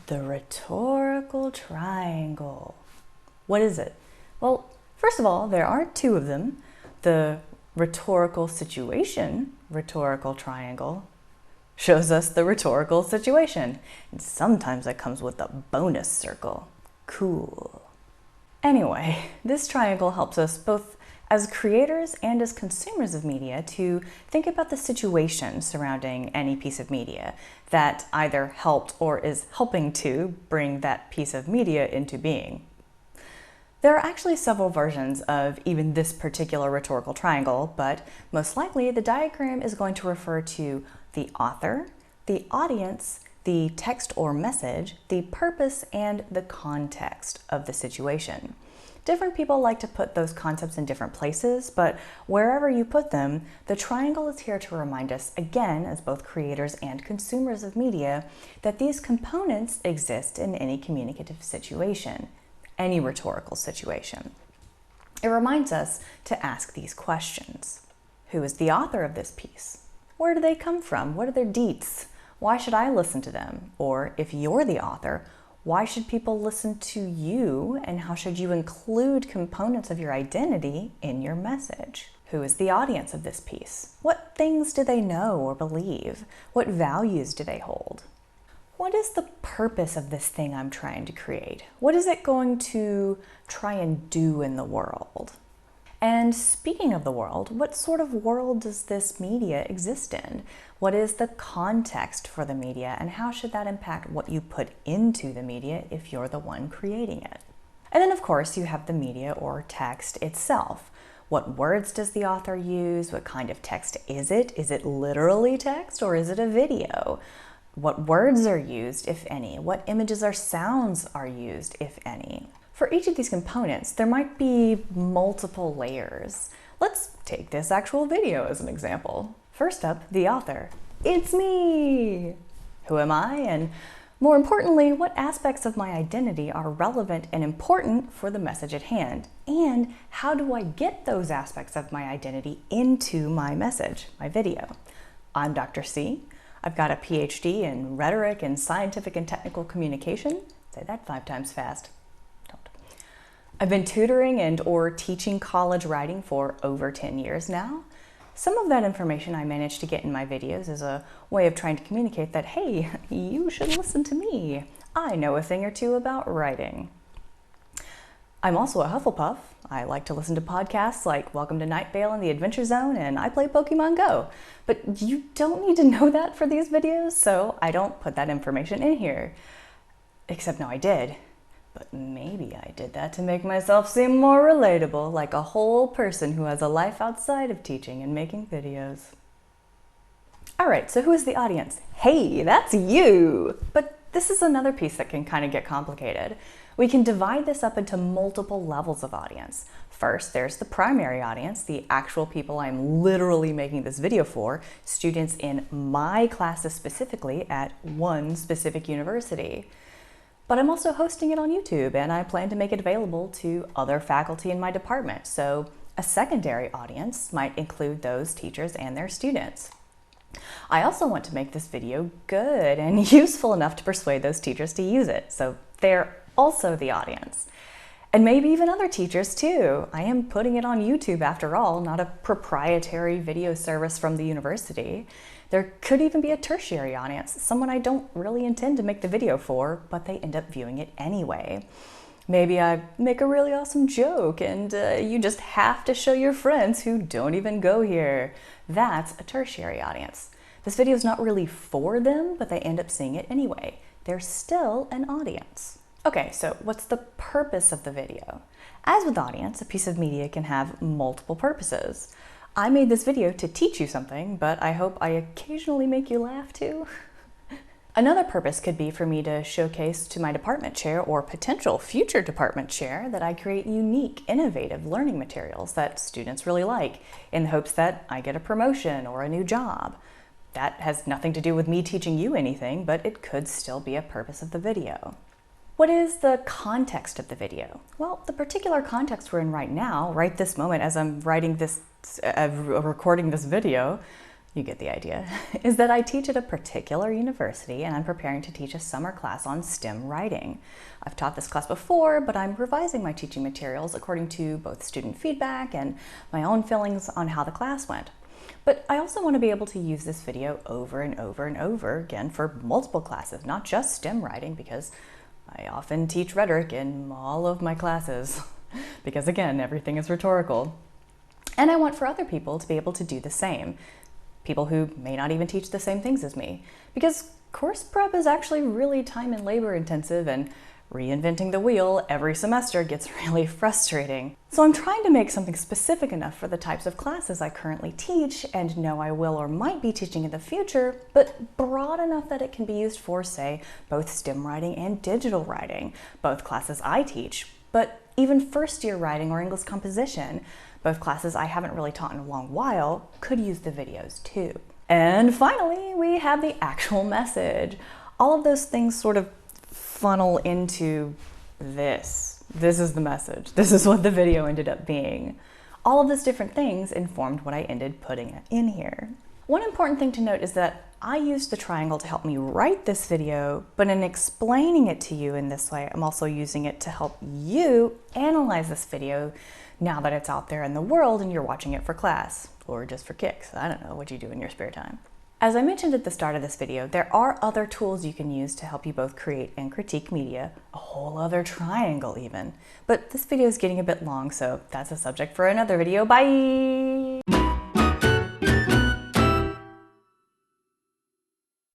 The rhetorical triangle. What is it? Well, first of all, there are two of them. The rhetorical situation, rhetorical triangle, shows us the rhetorical situation. And sometimes it comes with a bonus circle. Cool. Anyway, this triangle helps us both as creators and as consumers of media to think about the situation surrounding any piece of media that either helped or is helping to bring that piece of media into being. There are actually several versions of even this particular rhetorical triangle, but most likely the diagram is going to refer to the author, the audience, the text or message, the purpose, and the context of the situation. Different people like to put those concepts in different places, but wherever you put them, the triangle is here to remind us, again, as both creators and consumers of media, that these components exist in any communicative situation, any rhetorical situation. It reminds us to ask these questions. Who is the author of this piece? Where do they come from? What are their deets? Why should I listen to them? Or if you're the author, why should people listen to you, and how should you include components of your identity in your message? Who is the audience of this piece? What things do they know or believe? What values do they hold? What is the purpose of this thing I'm trying to create? What is it going to try and do in the world? And speaking of the world, what sort of world does this media exist in? What is the context for the media, and how should that impact what you put into the media if you're the one creating it? And then, of course, you have the media or text itself. What words does the author use? What kind of text is it? Is it literally text or is it a video? What words are used, if any? What images or sounds are used, if any? For each of these components, there might be multiple layers. Let's take this actual video as an example. First up, the author. It's me! Who am I? And more importantly, what aspects of my identity are relevant and important for the message at hand? And how do I get those aspects of my identity into my message, my video? I'm Dr. C. I've got a PhD in rhetoric and scientific and technical communication. Say that 5 times fast. I've been tutoring and or teaching college writing for over 10 years now. Some of that information I managed to get in my videos as a way of trying to communicate that, hey, you should listen to me. I know a thing or two about writing. I'm also a Hufflepuff. I like to listen to podcasts like Welcome to Night Vale and the Adventure Zone, and I play Pokemon Go. But you don't need to know that for these videos, so I don't put that information in here. Except no, I did. But maybe I did that to make myself seem more relatable, like a whole person who has a life outside of teaching and making videos. All right, so who is the audience? Hey, that's you! But this is another piece that can kind of get complicated. We can divide this up into multiple levels of audience. First, there's the primary audience, the actual people I'm literally making this video for, students in my classes specifically at one specific university. But I'm also hosting it on YouTube, and I plan to make it available to other faculty in my department. So a secondary audience might include those teachers and their students. I also want to make this video good and useful enough to persuade those teachers to use it. So they're also the audience. And maybe even other teachers too. I am putting it on YouTube after all, not a proprietary video service from the university. There could even be a tertiary audience, someone I don't really intend to make the video for, but they end up viewing it anyway. Maybe I make a really awesome joke and you just have to show your friends who don't even go here. That's a tertiary audience. This video is not really for them, but they end up seeing it anyway. They're still an audience. Okay, so what's the purpose of the video? As with audience, a piece of media can have multiple purposes. I made this video to teach you something, but I hope I occasionally make you laugh too. Another purpose could be for me to showcase to my department chair or potential future department chair that I create unique, innovative learning materials that students really like in the hopes that I get a promotion or a new job. That has nothing to do with me teaching you anything, but it could still be a purpose of the video. What is the context of the video? Well, the particular context we're in right now, right this moment as I'm recording this video, you get the idea, is that I teach at a particular university and I'm preparing to teach a summer class on STEM writing. I've taught this class before, but I'm revising my teaching materials according to both student feedback and my own feelings on how the class went. But I also want to be able to use this video over and over and over again for multiple classes, not just STEM writing, because I often teach rhetoric in all of my classes, because again, everything is rhetorical. And I want for other people to be able to do the same. People who may not even teach the same things as me, because course prep is actually really time and labor intensive, and reinventing the wheel every semester gets really frustrating. So I'm trying to make something specific enough for the types of classes I currently teach and know I will or might be teaching in the future, but broad enough that it can be used for, say, both STEM writing and digital writing, both classes I teach, but even first-year writing or English composition, both classes I haven't really taught in a long while, could use the videos too. And finally, we have the actual message. All of those things sort of funnel into this. This is the message. This is what the video ended up being. All of those different things informed what I ended putting in here. One important thing to note is that I used the triangle to help me write this video, but in explaining it to you in this way, I'm also using it to help you analyze this video now that it's out there in the world and you're watching it for class, or just for kicks. I don't know what you do in your spare time. As I mentioned at the start of this video, there are other tools you can use to help you both create and critique media, a whole other triangle even. But this video is getting a bit long, so that's a subject for another video. Bye!